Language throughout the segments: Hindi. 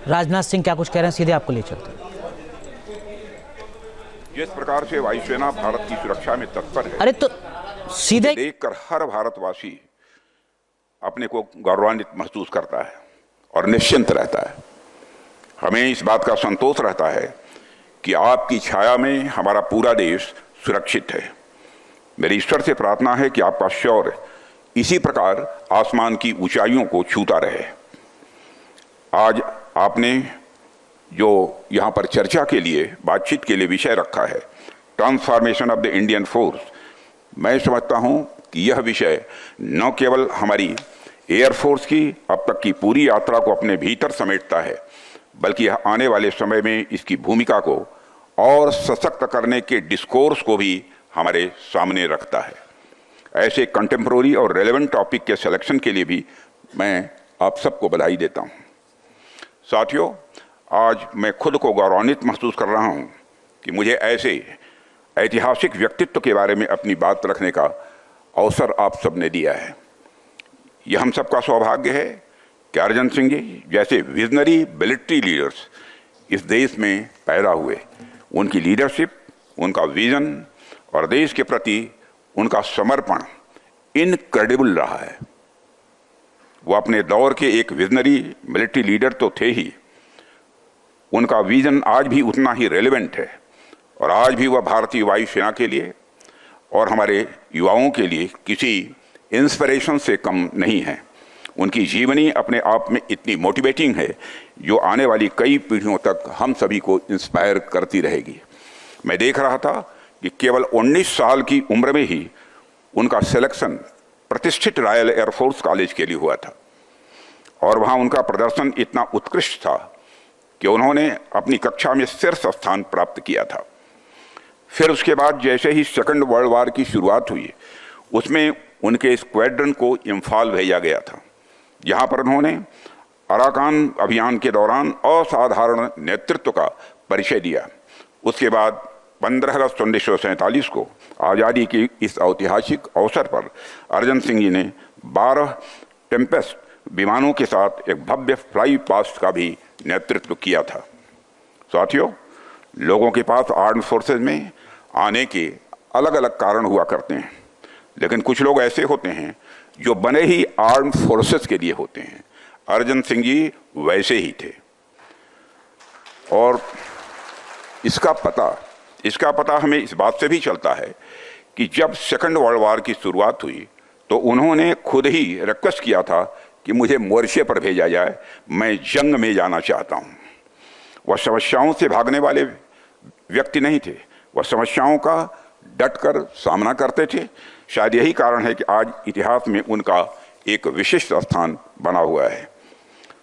राजनाथ सिंह क्या कुछ कह रहे हैं, सीधे आपको ले चलते हैं। जिस प्रकार से वायुसेना भारत की सुरक्षा में तत्पर है, अरे तो सीधे देखकर हर भारतवासी अपने को गौरवान्वित महसूस करता है और निश्चिंत रहता है। हमें इस बात का संतोष रहता है कि आपकी छाया में हमारा पूरा देश सुरक्षित है। मेरी ईश्वर से प्रार्थना है कि आपका शौर्य इसी प्रकार आसमान की ऊंचाइयों को छूता रहे। आज आपने जो यहाँ पर चर्चा के लिए, बातचीत के लिए विषय रखा है, transformation of the Indian force, मैं समझता हूँ कि यह विषय न केवल हमारी एयरफोर्स की अब तक की पूरी यात्रा को अपने भीतर समेटता है, बल्कि यह आने वाले समय में इसकी भूमिका को और सशक्त करने के डिस्कोर्स को भी हमारे सामने रखता है। ऐसे कंटेम्प्रोरी और रेलेवेंट टॉपिक के सिलेक्शन के लिए भी मैं आप सबको बधाई देता हूँ। साथियों, आज मैं खुद को गौरवान्वित महसूस कर रहा हूँ कि मुझे ऐसे ऐतिहासिक व्यक्तित्व के बारे में अपनी बात रखने का अवसर आप सबने दिया है। यह हम सबका सौभाग्य है कि अर्जन सिंह जी जैसे विजनरी मिलिट्री लीडर्स इस देश में पैदा हुए। उनकी लीडरशिप, उनका विजन और देश के प्रति उनका समर्पण इनक्रेडिबल रहा है। वो अपने दौर के एक विजनरी मिलिट्री लीडर तो थे ही, उनका विजन आज भी उतना ही रेलेवेंट है और आज भी वह भारतीय वायुसेना के लिए और हमारे युवाओं के लिए किसी इंस्पिरेशन से कम नहीं है। उनकी जीवनी अपने आप में इतनी मोटिवेटिंग है जो आने वाली कई पीढ़ियों तक हम सभी को इंस्पायर करती रहेगी। मैं देख रहा था कि केवल 19 साल की उम्र में ही उनका सिलेक्शन प्रतिष्ठित रॉयल एयरफोर्स कॉलेज के लिए हुआ था और वहाँ उनका प्रदर्शन इतना उत्कृष्ट था कि उन्होंने अपनी कक्षा में शीर्ष स्थान प्राप्त किया था। फिर उसके बाद जैसे ही सेकंड वर्ल्ड वॉर की शुरुआत हुई, उसमें उनके स्क्वाड्रन को इम्फाल भेजा गया था, जहाँ पर उन्होंने अराकान अभियान के दौरान असाधारण नेतृत्व का परिचय दिया। उसके बाद 15 अगस्त 1947 को आज़ादी के इस ऐतिहासिक अवसर पर अर्जन सिंह जी ने 12 टेम्पेस्ट विमानों के साथ एक भव्य फ्लाई पास्ट का भी नेतृत्व किया था। साथियों, लोगों के पास आर्म्ड फोर्सेज में आने के अलग अलग कारण हुआ करते हैं, लेकिन कुछ लोग ऐसे होते हैं जो बने ही आर्म्ड फोर्सेज के लिए होते हैं। अर्जन सिंह जी वैसे ही थे और इसका पता हमें इस बात से भी चलता है कि जब सेकंड वर्ल्ड वॉर की शुरुआत हुई तो उन्होंने खुद ही रिक्वेस्ट किया था कि मुझे मोर्चे पर भेजा जाए, मैं जंग में जाना चाहता हूँ। वह समस्याओं से भागने वाले व्यक्ति नहीं थे, वह समस्याओं का डटकर सामना करते थे। शायद यही कारण है कि आज इतिहास में उनका एक विशिष्ट स्थान बना हुआ है।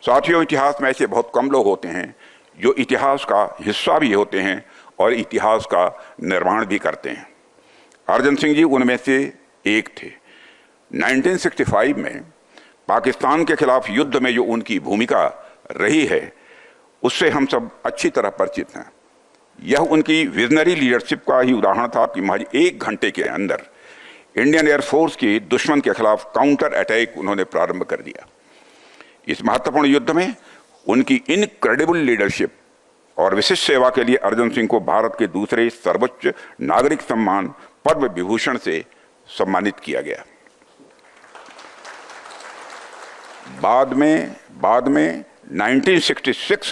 साथियों, इतिहास में ऐसे बहुत कम लोग होते हैं जो इतिहास का हिस्सा भी होते हैं और इतिहास का निर्माण भी करते हैं। अर्जन सिंह जी उनमें से एक थे। 1965 में पाकिस्तान के खिलाफ युद्ध में जो उनकी भूमिका रही है, उससे हम सब अच्छी तरह परिचित हैं। यह उनकी विजनरी लीडरशिप का ही उदाहरण था कि महज 1 घंटे के अंदर इंडियन एयरफोर्स की दुश्मन के खिलाफ काउंटर अटैक उन्होंने प्रारंभ कर दिया। इस महत्वपूर्ण युद्ध में उनकी इनक्रेडिबल लीडरशिप और विशिष्ट सेवा के लिए अर्जन सिंह को भारत के दूसरे सर्वोच्च नागरिक सम्मान पद्म विभूषण से सम्मानित किया गया। बाद में 1966